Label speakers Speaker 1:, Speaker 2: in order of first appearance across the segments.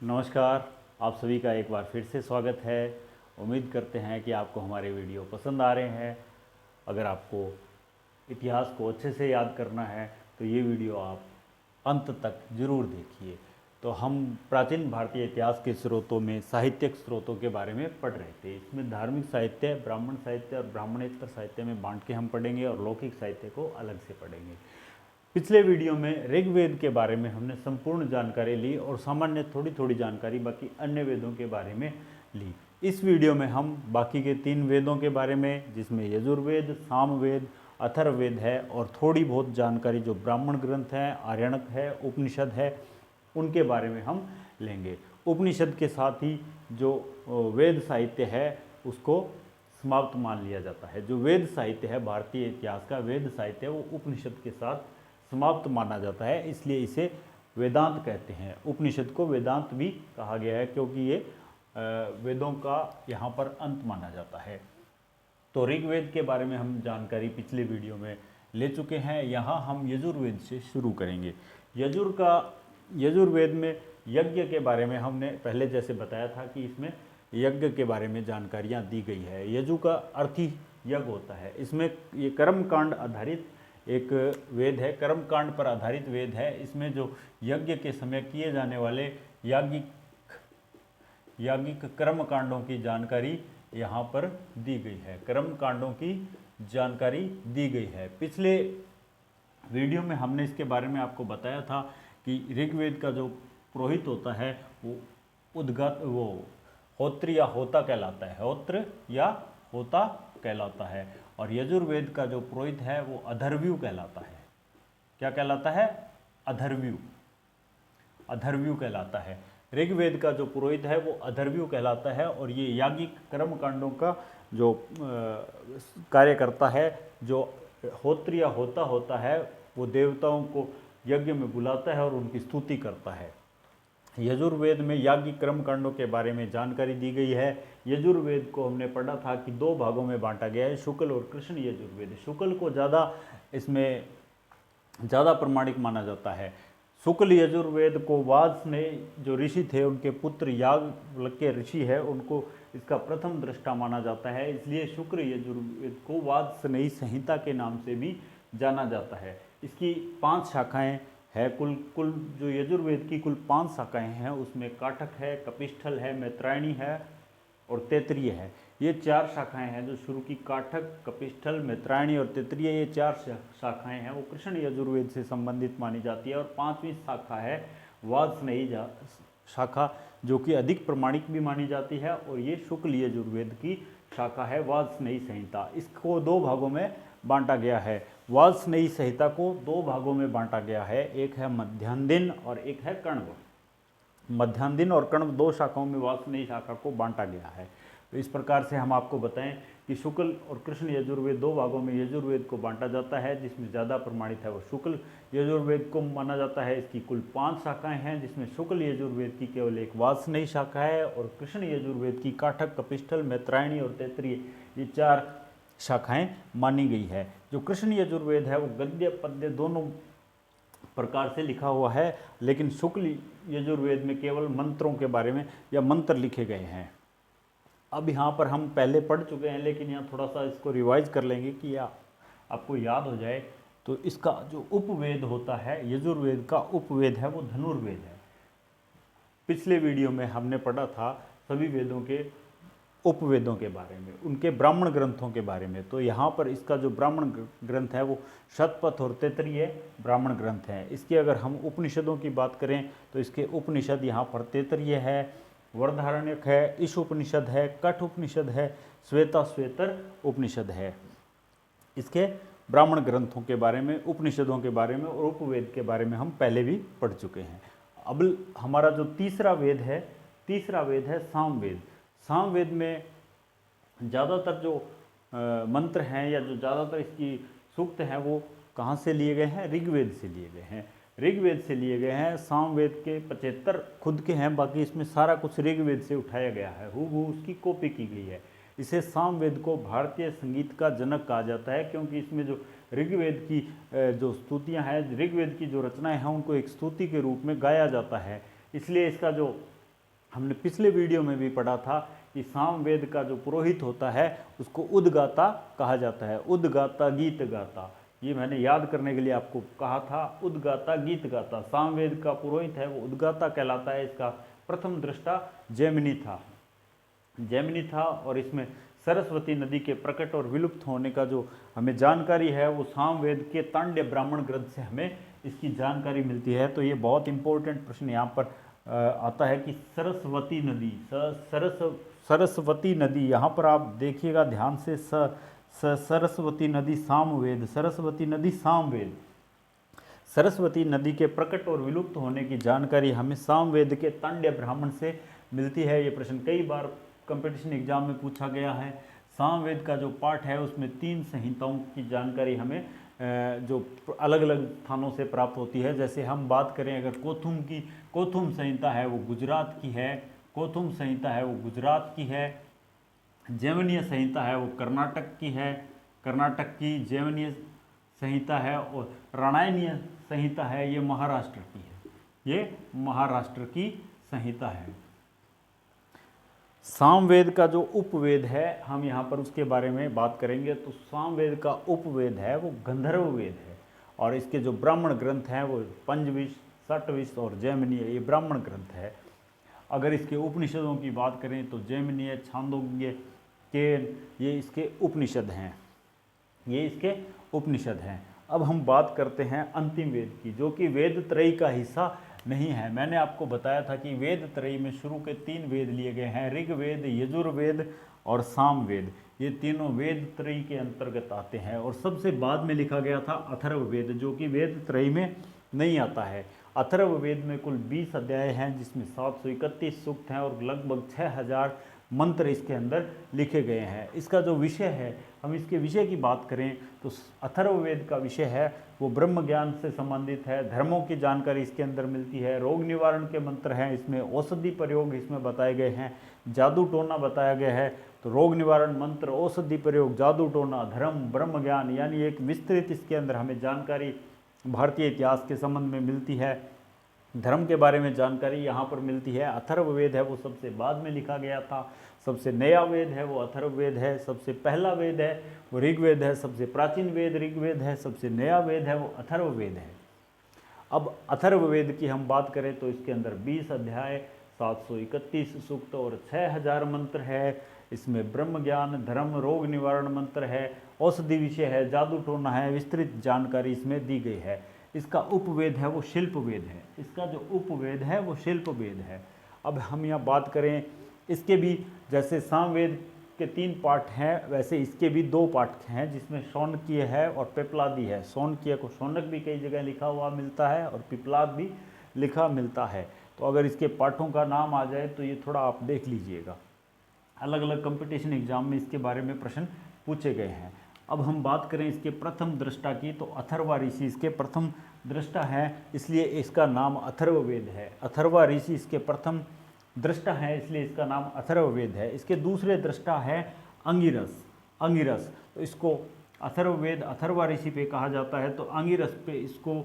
Speaker 1: नमस्कार। आप सभी का एक बार फिर से स्वागत है। उम्मीद करते हैं कि आपको हमारे वीडियो पसंद आ रहे हैं। अगर आपको इतिहास को अच्छे से याद करना है तो ये वीडियो आप अंत तक ज़रूर देखिए। तो हम प्राचीन भारतीय इतिहास के स्रोतों में साहित्यिक स्रोतों के बारे में पढ़ रहे थे। इसमें धार्मिक साहित्य, ब्राह्मण साहित्य और ब्राह्मणेतर साहित्य में बांट के हम पढ़ेंगे और लौकिक साहित्य को अलग से पढ़ेंगे। पिछले वीडियो में ऋग्वेद के बारे में हमने संपूर्ण जानकारी ली और सामान्य थोड़ी थोड़ी जानकारी बाकी अन्य वेदों के बारे में ली। इस वीडियो में हम बाकी के 3 वेदों के बारे में, जिसमें यजुर्वेद, सामवेद, अथर्ववेद है, और थोड़ी बहुत जानकारी जो ब्राह्मण ग्रंथ हैं, आर्यणक है, उपनिषद है, उनके बारे में हम लेंगे। उपनिषद के साथ ही जो वेद साहित्य है उसको समाप्त मान लिया जाता है। जो वेद साहित्य है, भारतीय इतिहास का वेद साहित्य, वो उपनिषद के साथ समाप्त माना जाता है, इसलिए इसे वेदांत कहते हैं। उपनिषद को वेदांत भी कहा गया है क्योंकि ये वेदों का यहाँ पर अंत माना जाता है। तो ऋग्वेद के बारे में हम जानकारी पिछले वीडियो में ले चुके हैं। यहाँ हम यजुर्वेद से शुरू करेंगे। यजुर्वेद में यज्ञ के बारे में हमने पहले जैसे बताया था कि इसमें यज्ञ के बारे में जानकारियाँ दी गई है। यजु का अर्थ ही यज्ञ होता है। इसमें ये कर्मकांड आधारित एक वेद है, कर्मकांड पर आधारित वेद है। इसमें जो यज्ञ के समय किए जाने वाले याज्ञिक कर्मकांडों की जानकारी यहाँ पर दी गई है। कर्मकांडों की जानकारी दी गई है। पिछले वीडियो में हमने इसके बारे में आपको बताया था कि ऋग्वेद का जो पुरोहित होता है वो होत्र या होता कहलाता है। होत्र या होता कहलाता है। और यजुर्वेद का जो पुरोहित है वो अधर्व्यु कहलाता है। क्या कहलाता है? अधर्व्यु। अधर्व्यु कहलाता है। ऋग्वेद का जो पुरोहित है वो अधर्व्यु कहलाता है। और ये याज्ञिक कर्मकांडों का जो कार्य करता है, जो होत्र या होता होता है, वो देवताओं को यज्ञ में बुलाता है और उनकी स्तुति करता है। यजुर्वेद में याज्ञिक कर्मकांडों के बारे में जानकारी दी गई है। यजुर्वेद को हमने पढ़ा था कि 2 भागों में बांटा गया है, शुक्ल और कृष्ण यजुर्वेद। शुक्ल को इसमें ज़्यादा प्रमाणिक माना जाता है। शुक्ल यजुर्वेद को वाजस्नेयी जो ऋषि थे, उनके पुत्र याज्ञवल्क्य ऋषि है, उनको इसका प्रथम दृष्टा माना जाता है। इसलिए शुक्ल यजुर्वेद को वाजस्नेयी संहिता के नाम से भी जाना जाता है। इसकी 5 शाखाएँ है। कुल जो यजुर्वेद की कुल 5 शाखाएँ हैं, उसमें काठक है, कपिष्ठल है, मैत्रायणी है और तैत्तिरीय है। ये 4 शाखाएँ हैं जो शुरू की। काठक, कपिष्ठल, मैत्रायणी और तैत्तिरीय, ये 4 शाखाएँ हैं, वो कृष्ण यजुर्वेद से संबंधित मानी जाती है। और 5वीं शाखा है वाजस्नेयी शाखा, जो कि अधिक प्रमाणिक भी मानी जाती है। और ये शुक्ल यजुर्वेद की शाखा है, वाजस्नेयी संहिता। इसको 2 भागों में बांटा गया है। वाजस्नेयी संहिता को 2 भागों में बांटा गया है। एक है मध्यान्ह और एक है कण्व। मध्यान्ह और कण्व 2 शाखाओं में वाजस्नेयी शाखा को बांटा गया है। तो इस प्रकार से हम आपको बताएं कि शुक्ल और कृष्ण यजुर्वेद 2 भागों में यजुर्वेद को बांटा जाता है। जिसमें ज़्यादा प्रमाणित है वो शुक्ल यजुर्वेद को माना जाता है। इसकी कुल 5 शाखाएं हैं, जिसमें शुक्ल यजुर्वेद की केवल एक वाजस्नेयी शाखा है और कृष्ण यजुर्वेद की काठक, कपिष्ठल, मैत्रायणी और तैत्तिरीय, ये 4 शाखाएं मानी गई है। जो कृष्ण यजुर्वेद है वो गद्य पद्य दोनों प्रकार से लिखा हुआ है, लेकिन शुक्ल यजुर्वेद में केवल मंत्रों के बारे में या मंत्र लिखे गए हैं। अब यहाँ पर हम पहले पढ़ चुके हैं, लेकिन यहाँ थोड़ा सा इसको रिवाइज कर लेंगे कि आपको याद हो जाए। तो इसका जो उपवेद होता है, यजुर्वेद का उपवेद है वो धनुर्वेद है। पिछले वीडियो में हमने पढ़ा था सभी वेदों के उपवेदों के बारे में, उनके ब्राह्मण ग्रंथों के बारे में। तो यहाँ पर इसका जो ब्राह्मण ग्रंथ है वो शतपथ और तैत्तिरीय ब्राह्मण ग्रंथ हैं। इसकी अगर हम उपनिषदों की बात करें तो इसके उपनिषद यहाँ पर तैत्तिरीय है, वृहदारण्यक है, ईश उपनिषद है, कठ उपनिषद है, श्वेतर उपनिषद है। इसके ब्राह्मण ग्रंथों के बारे में, उपनिषदों के बारे में और उपवेद के बारे में हम पहले भी पढ़ चुके हैं। अब हमारा जो तीसरा वेद है सामवेद। सामवेद में ज़्यादातर जो मंत्र हैं या जो ज़्यादातर इसकी सूक्त हैं वो कहाँ से लिए गए हैं? ऋग्वेद से लिए गए हैं। ऋग्वेद से लिए गए हैं। सामवेद के 75 खुद के हैं, बाकी इसमें सारा कुछ ऋग्वेद से उठाया गया है, हूबहू उसकी कॉपी की गई है। इसे सामवेद को भारतीय संगीत का जनक कहा जाता है, क्योंकि इसमें जो ऋग्वेद की जो स्तुतियाँ हैं, ऋग्वेद की जो रचनाएँ हैं, उनको एक स्तुति के रूप में गाया जाता है। इसलिए इसका जो हमने पिछले वीडियो में भी पढ़ा था कि सामवेद का जो पुरोहित होता है उसको उद्गाता कहा जाता है, उद्गाता गीत गाता। ये मैंने याद करने के लिए आपको कहा था, उद्गाता गीत गाता। सामवेद का पुरोहित है वो उद्गाता कहलाता है। इसका प्रथम दृष्टा जैमिनी था और इसमें सरस्वती नदी के प्रकट और विलुप्त होने का जो हमें जानकारी है वो सामवेद के तांड्य ब्राह्मण ग्रंथ से हमें इसकी जानकारी मिलती है। तो ये बहुत इंपॉर्टेंट प्रश्न यहाँ पर आता है कि सरस्वती नदी यहाँ पर आप देखिएगा ध्यान से, सरस्वती नदी सामवेद, सरस्वती नदी के प्रकट और विलुप्त होने की जानकारी हमें सामवेद के तांड्य ब्राह्मण से मिलती है। ये प्रश्न कई बार कंपटीशन एग्जाम में पूछा गया है। सामवेद का जो पाठ है उसमें 3 संहिताओं की जानकारी हमें जो अलग अलग स्थानों से प्राप्त होती है। जैसे हम बात करें अगर कोथुम संहिता है वो गुजरात की है, जैमिनीय संहिता है वो कर्नाटक की जैमिनीय संहिता है, और रामायणीय संहिता है ये महाराष्ट्र की संहिता है। सामवेद का जो उपवेद है हम यहाँ पर उसके बारे में बात करेंगे। तो सामवेद का उपवेद है वो गंधर्व वेद है, और इसके जो ब्राह्मण ग्रंथ हैं वो पंचविश, षटविश और जैमिनीय, ये ब्राह्मण ग्रंथ है। अगर इसके उपनिषदों की बात करें तो जैमिनीय, छांदोग्य, केन, ये इसके उपनिषद हैं। अब हम बात करते हैं अंतिम वेद की, जो कि वेद त्रयी का हिस्सा नहीं है। मैंने आपको बताया था कि वेद त्रयी में शुरू के 3 वेद लिए गए हैं, ऋग्वेद, यजुर्वेद और सामवेद। ये तीनों वेद त्रयी के अंतर्गत आते हैं। और सबसे बाद में लिखा गया था अथर्ववेद, जो कि वेद त्रयी में नहीं आता है। अथर्ववेद में कुल 20 अध्याय हैं, जिसमें 731 सूक्त हैं और लगभग 6000 मंत्र इसके अंदर लिखे गए हैं। इसका जो विषय है, हम इसके विषय की बात करें तो अथर्ववेद का विषय है वो ब्रह्म ज्ञान से संबंधित है। धर्मों की जानकारी इसके अंदर मिलती है, रोग निवारण के मंत्र हैं इसमें, औषधि प्रयोग इसमें बताए गए हैं, जादू टोना बताया गया है। तो रोग निवारण मंत्र, औषधि प्रयोग, जादू टोना, धर्म, ब्रह्म ज्ञान, यानी एक विस्तृत इसके अंदर हमें जानकारी भारतीय इतिहास के संबंध में मिलती है। धर्म के बारे में जानकारी यहाँ पर मिलती है। अथर्ववेद है वो सबसे बाद में लिखा गया था। सबसे नया वेद है वो अथर्ववेद है। सबसे पहला वेद है वो ऋग्वेद है। सबसे प्राचीन वेद ऋग्वेद है। सबसे नया वेद है वो अथर्ववेद है। अब अथर्ववेद की हम बात करें तो इसके अंदर 20 अध्याय, 731 सूक्त और 6000 मंत्र है। इसमें ब्रह्म ज्ञान, धर्म, रोग निवारण मंत्र है, औषधि विषय है, जादू टोना है, विस्तृत जानकारी इसमें दी गई है। इसका उपवेद है वो शिल्पवेद है। अब हम यहाँ बात करें इसके भी, जैसे सामवेद के 3 पाठ हैं वैसे इसके भी 2 पाठ हैं, जिसमें शौनकीय है और पिपलादी है। शौनकीय को शौनक भी कई जगह लिखा हुआ मिलता है और पिपलाद भी लिखा मिलता है। तो अगर इसके पाठों का नाम आ जाए तो ये थोड़ा आप देख लीजिएगा, अलग अलग कंपटीशन एग्जाम में इसके बारे में प्रश्न पूछे गए हैं। अब हम बात करें इसके प्रथम दृष्टा की, तो अथर्वा ऋषि इसके प्रथम दृष्टा है, इसलिए इसका नाम अथर्ववेद है। अथर्वा ऋषि इसके प्रथम दृष्टा है, इसलिए इसका नाम अथर्ववेद है। इसके दूसरे दृष्टा है अंगिरस। तो इसको अथर्ववेद अथर्वा ऋषि पे कहा जाता है। तो अंगिरस पे इसको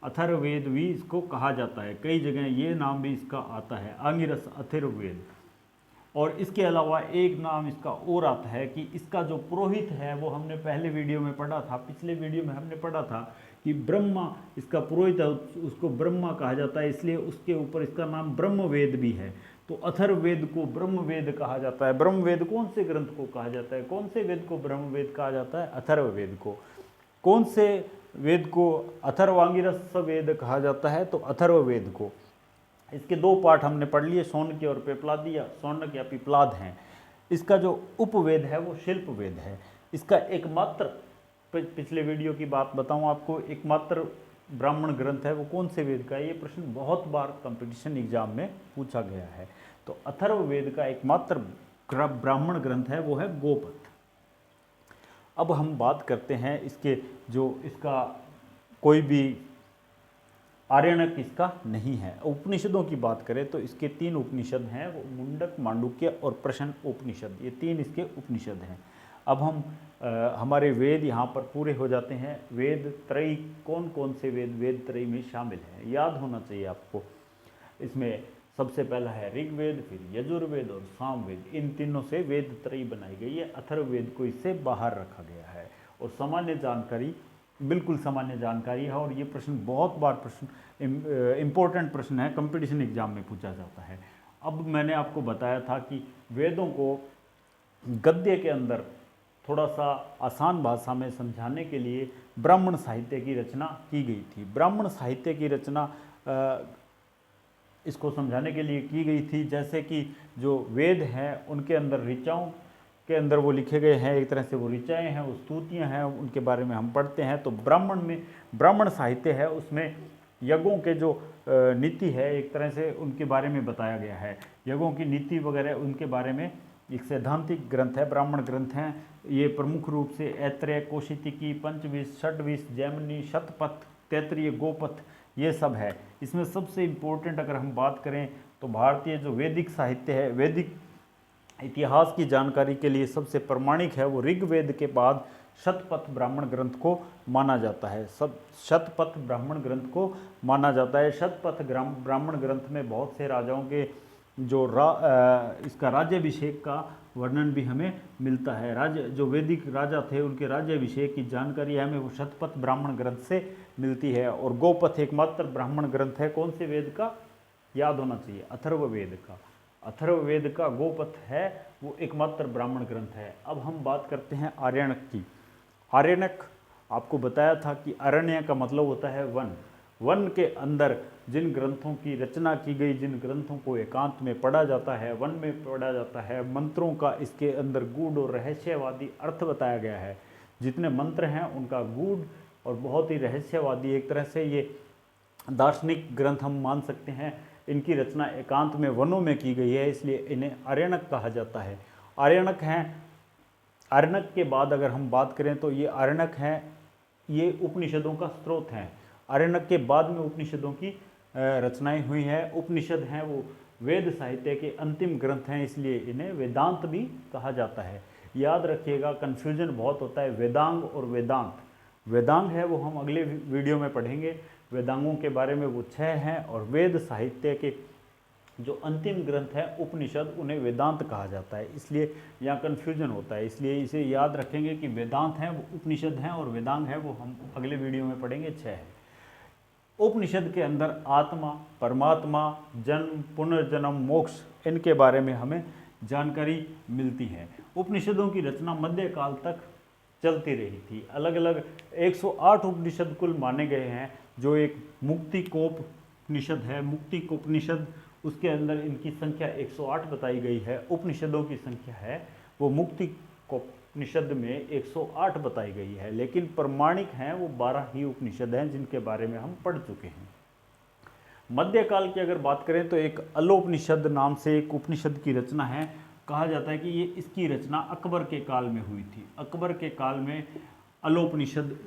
Speaker 1: अथर्ववेद भी इसको कहा जाता है। कई जगह ये नाम भी इसका आता है, अंगिरस अथर्ववेद। और इसके अलावा एक नाम इसका और आता है कि इसका जो पुरोहित है वो हमने पहले वीडियो में पढ़ा था, पिछले वीडियो में हमने पढ़ा था कि ब्रह्मा इसका पुरोहित है, उसको ब्रह्मा कहा जाता है, इसलिए उसके ऊपर इसका नाम ब्रह्मवेद भी है। तो अथर्ववेद को ब्रह्मवेद कहा जाता है। ब्रह्मवेद कौन से ग्रंथ को कहा जाता है? कौन से वेद को ब्रह्मवेद कहा जाता है? अथर्ववेद को। कौन से वेद को अथर्वांगिरस वेद कहा जाता है? तो अथर्ववेद को। इसके 2 पाठ हमने पढ़ लिए, शौनक और पिपलादी या शौनक या पिपलाद हैं। इसका जो उपवेद है वो शिल्पवेद है। इसका एकमात्र, पिछले वीडियो की बात बताऊं आपको, एकमात्र ब्राह्मण ग्रंथ है वो कौन से वेद का है? ये प्रश्न बहुत बार कंपटीशन एग्जाम में पूछा गया है। तो अथर्ववेद का एकमात्र ब्राह्मण ग्रंथ है वो है गोपथ। अब हम बात करते हैं इसके जो इसका कोई भी आर्यणक इसका नहीं है। उपनिषदों की बात करें तो इसके 3 उपनिषद हैं, वो मुंडक, मांडुक्य और प्रश्न उपनिषद, ये 3 इसके उपनिषद हैं। अब हम हमारे वेद यहाँ पर पूरे हो जाते हैं। वेद त्रयी कौन कौन से वेद वेद त्रयी में शामिल हैं, याद होना चाहिए आपको। इसमें सबसे पहला है ऋग्वेद, फिर यजुर्वेद और सामवेद। इन तीनों से वेद त्रयी बनाई गई है। अथर्ववेद को इससे बाहर रखा गया है। और सामान्य जानकारी, बिल्कुल सामान्य जानकारी है, और ये प्रश्न बहुत बार प्रश्न इम्पोर्टेंट प्रश्न है, कंपटीशन एग्जाम में पूछा जाता है। अब मैंने आपको बताया था कि वेदों को गद्य के अंदर थोड़ा सा आसान भाषा में समझाने के लिए ब्राह्मण साहित्य की रचना की गई थी। ब्राह्मण साहित्य की रचना इसको समझाने के लिए की गई थी, जैसे कि जो वेद हैं उनके अंदर ऋचाओं के अंदर वो लिखे गए हैं, एक तरह से वो ऋचाएँ हैं, वो स्तुतियाँ हैं, उनके बारे में हम पढ़ते हैं। तो ब्राह्मण में ब्राह्मण साहित्य है, उसमें यज्ञों के जो नीति है एक तरह से उनके बारे में बताया गया है। यज्ञों की नीति वगैरह उनके बारे में एक सैद्धांतिक ग्रंथ है, ब्राह्मण ग्रंथ हैं। ये प्रमुख रूप से ऐत्रेय, कौशितिकी, पंचविंश, षड्विश, जैमिनी, शतपथ, तैत्रीय, गोपथ, ये सब है। इसमें सबसे इम्पोर्टेंट अगर हम बात करें तो भारतीय जो वैदिक साहित्य है, वैदिक इतिहास की जानकारी के लिए सबसे प्रमाणिक है वो ऋग्वेद के बाद शतपथ ब्राह्मण ग्रंथ को माना जाता है। शतपथ ब्राह्मण ग्रंथ को माना जाता है। शतपथ ब्राह्मण ग्रंथ में बहुत से राजाओं के जो इसका राज्याभिषेक का वर्णन भी हमें मिलता है। जो वैदिक राजा थे उनके राज्याभिषेक की जानकारी हमें वो शतपथ ब्राह्मण ग्रंथ से मिलती है। और गोपथ एकमात्र ब्राह्मण ग्रंथ है, कौन से वेद का, याद होना चाहिए, अथर्ववेद का। अथर्ववेद का गोपथ है वो एकमात्र ब्राह्मण ग्रंथ है। अब हम बात करते हैं आर्यणक की। आर्यणक आपको बताया था कि अरण्य का मतलब होता है वन। वन के अंदर जिन ग्रंथों की रचना की गई, जिन ग्रंथों को एकांत में पढ़ा जाता है, वन में पढ़ा जाता है, मंत्रों का इसके अंदर गूढ़ और रहस्यवादी अर्थ बताया गया है। जितने मंत्र हैं उनका गूढ़ और बहुत ही रहस्यवादी, एक तरह से ये दार्शनिक ग्रंथ हम मान सकते हैं। इनकी रचना एकांत में वनों में की गई है, इसलिए इन्हें आर्यणक कहा जाता है। आर्यणक हैं। आर्यणक के बाद अगर हम बात करें तो ये आर्यणक हैं, ये उपनिषदों का स्रोत हैं। आर्यणक के बाद में उपनिषदों की रचनाएं हुई हैं। उपनिषद हैं वो वेद साहित्य के अंतिम ग्रंथ हैं, इसलिए इन्हें वेदांत भी कहा जाता है। याद रखिएगा, कन्फ्यूजन बहुत होता है वेदांग और वेदांत। वेदांग है वो हम अगले वीडियो में पढ़ेंगे, वेदांगों के बारे में वो 6 हैं। और वेद साहित्य के जो अंतिम ग्रंथ है उपनिषद, उन्हें वेदांत कहा जाता है, इसलिए यहाँ कन्फ्यूजन होता है। इसलिए इसे याद रखेंगे कि वेदांत हैं वो उपनिषद हैं और वेदांग है वो हम अगले वीडियो में पढ़ेंगे, 6 है। उपनिषद के अंदर आत्मा, परमात्मा, जन्म, पुनर्जन्म, मोक्ष, इनके बारे में हमें जानकारी मिलती है। उपनिषदों की रचना मध्यकाल तक चलती रही थी। अलग अलग 108 उपनिषद कुल माने गए हैं। जो एक मुक्तिकोपनिषद है, मुक्तिकोपनिषद, उसके अंदर इनकी संख्या 108 बताई गई है। उपनिषदों की संख्या है वो मुक्तिकोपनिषद में 108 बताई गई है, लेकिन प्रमाणिक हैं वो 12 ही उपनिषद हैं जिनके बारे में हम पढ़ चुके हैं। मध्यकाल की अगर बात करें तो एक अलोपनिषद नाम से एक उपनिषद की रचना है। कहा जाता है कि ये इसकी रचना अकबर के काल में हुई थी। अकबर के काल में अलोपनिषद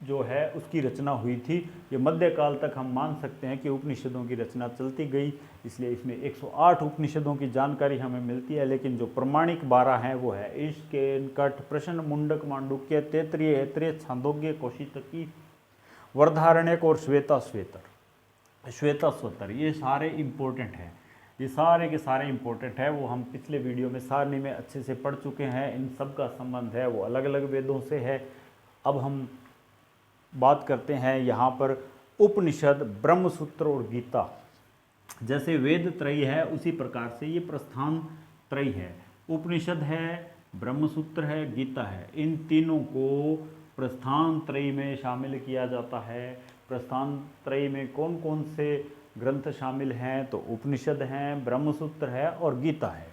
Speaker 1: जो है उसकी रचना हुई थी। ये मध्यकाल तक हम मान सकते हैं कि उपनिषदों की रचना चलती गई, इसलिए इसमें 108 उपनिषदों की जानकारी हमें मिलती है। लेकिन जो प्रमाणिक 12 हैं वो है ईशकेन, कठ, प्रश्न, मुंडक, मांडुक्य, तैत्रीय, ऐत्रेय, छांदोग्य, कौशितकी, वृद्धारण्यक और श्वेताश्वतर, ये सारे इम्पोर्टेंट हैं। ये सारे के सारे इम्पोर्टेंट है, वो हम पिछले वीडियो में सारणी में अच्छे से पढ़ चुके हैं। इन सब का संबंध है वो अलग अलग वेदों से है। अब हम बात करते हैं यहाँ पर उपनिषद, ब्रह्मसूत्र और गीता। जैसे वेद त्रयी है उसी प्रकार से ये प्रस्थान त्रयी है। उपनिषद है, ब्रह्मसूत्र है, गीता है। इन तीनों को प्रस्थान त्रयी में शामिल किया जाता है। प्रस्थान त्रयी में कौन कौन से ग्रंथ शामिल हैं तो उपनिषद हैं, ब्रह्मसूत्र है और गीता है।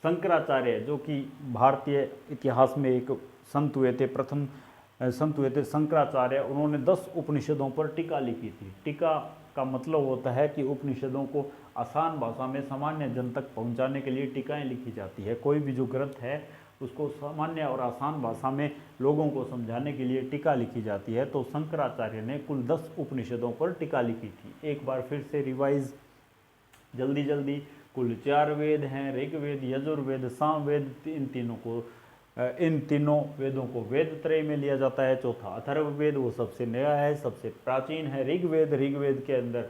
Speaker 1: शंकराचार्य जो कि भारतीय इतिहास में एक संत हुए थे, प्रथम संत हुए थे शंकराचार्य, उन्होंने 10 उपनिषदों पर टीका लिखी थी। टीका का मतलब होता है कि उपनिषदों को आसान भाषा में सामान्य जन तक पहुंचाने के लिए टीकाएं लिखी जाती है। कोई भी जो ग्रंथ है उसको सामान्य और आसान भाषा में लोगों को समझाने के लिए टीका लिखी जाती है। तो शंकराचार्य ने कुल 10 उपनिषदों पर टीका लिखी थी। एक बार फिर से रिवाइज जल्दी कुल 4 वेद हैं, ऋग्वेद, यजुर्वेद, सामवेद। इन तीनों को इन तीनों वेदों को वेद त्रय में लिया जाता है। चौथा अथर्ववेद, वो सबसे नया है, सबसे प्राचीन है। ऋग्वेद, ऋग्वेद के अंदर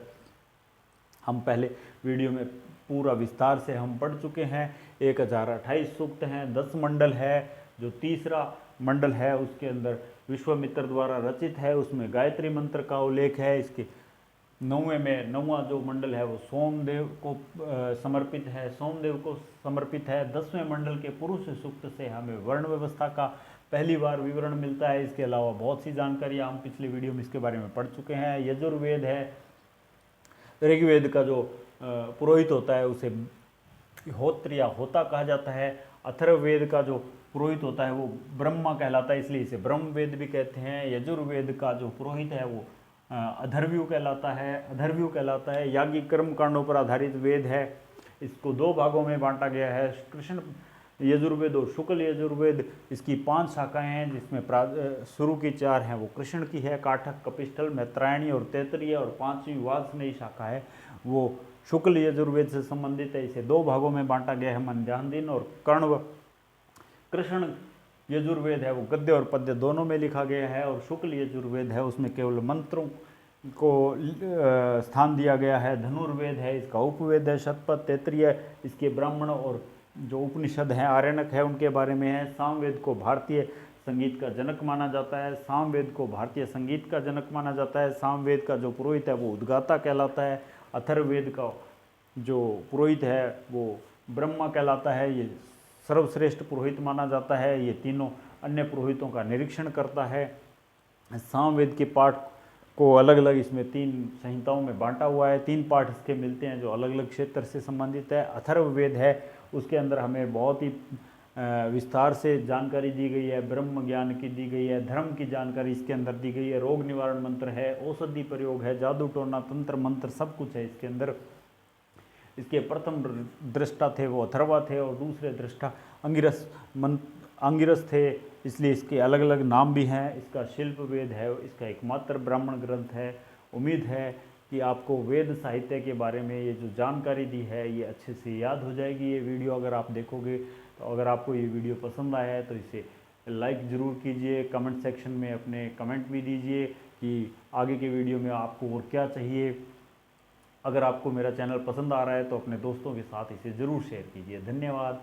Speaker 1: हम पहले वीडियो में पूरा विस्तार से हम पढ़ चुके हैं। 1028 सूक्त हैं, 10 मंडल है। जो तीसरा मंडल है उसके अंदर विश्वामित्र द्वारा रचित है, उसमें गायत्री मंत्र का उल्लेख है। इसके नौवां जो मंडल है वो सोमदेव को समर्पित है, सोमदेव को समर्पित है। 10वें मंडल के पुरुष सूक्त से हमें वर्ण व्यवस्था का पहली बार विवरण मिलता है। इसके अलावा बहुत सी जानकारियाँ हम पिछले वीडियो में इसके बारे में पढ़ चुके हैं। यजुर्वेद है, ऋग्वेद का जो पुरोहित होता है उसे होत्र या होता कहा जाता है। अथर्ववेद का जो पुरोहित होता है वो ब्रह्मा कहलाता है, इसलिए इसे ब्रह्मवेद भी कहते हैं। यजुर्वेद का जो पुरोहित है वो अधर्व्यू कहलाता है। याज्ञिक कर्म कांडों पर आधारित वेद है। इसको 2 भागों में बांटा गया है, कृष्ण यजुर्वेद और शुक्ल यजुर्वेद। इसकी 5 शाखाएं हैं, जिसमें शुरू की 4 हैं वो कृष्ण की है, काठक, कपिस्थल, मैत्रायणी और तैतरीय, और 5वीं वाजस्नेयी शाखा है वो शुक्ल यजुर्वेद से संबंधित है। इसे 2 भागों में बांटा गया है, मध्यान्ह और कण्व। कृष्ण यजुर्वेद है वो गद्य और पद्य दोनों में लिखा गया है, और शुक्ल यजुर्वेद है उसमें केवल मंत्रों को स्थान दिया गया है। धनुर्वेद है, इसका उपवेद है। शतपथ, तैतरीय इसके ब्राह्मण और जो उपनिषद हैं, आरण्यक है, उनके बारे में है। सामवेद को भारतीय संगीत का जनक माना जाता है। सामवेद को भारतीय संगीत का जनक माना जाता है। सामवेद का जो पुरोहित है वो उद्गाता कहलाता है। अथर्ववेद का जो पुरोहित है वो ब्रह्मा कहलाता है, ये सर्वश्रेष्ठ पुरोहित माना जाता है। ये तीनों अन्य पुरोहितों का निरीक्षण करता है। सामवेद के पाठ को अलग अलग इसमें 3 संहिताओं में बांटा हुआ है। 3 पाठ इसके मिलते हैं जो अलग अलग क्षेत्र से संबंधित है। अथर्ववेद है, उसके अंदर हमें बहुत ही विस्तार से जानकारी दी गई है, ब्रह्म ज्ञान की दी गई है, धर्म की जानकारी इसके अंदर दी गई है, रोग निवारण मंत्र है, औषधि प्रयोग है, जादू टोना, तंत्र मंत्र, सब कुछ है इसके अंदर। इसके प्रथम दृष्टा थे वो अथर्वा थे, और दूसरे दृष्टा अंगिरस थे, इसलिए इसके अलग अलग नाम भी हैं। इसका शिल्प वेद है, इसका एकमात्र ब्राह्मण ग्रंथ है। उम्मीद है कि आपको वेद साहित्य के बारे में ये जो जानकारी दी है ये अच्छे से याद हो जाएगी। ये वीडियो अगर आप देखोगे तो अगर आपको ये वीडियो पसंद आया है तो इसे लाइक ज़रूर कीजिए, कमेंट सेक्शन में अपने कमेंट भी दीजिए कि आगे के वीडियो में आपको और क्या चाहिए। अगर आपको मेरा चैनल पसंद आ रहा है तो अपने दोस्तों के साथ इसे ज़रूर शेयर कीजिए। धन्यवाद।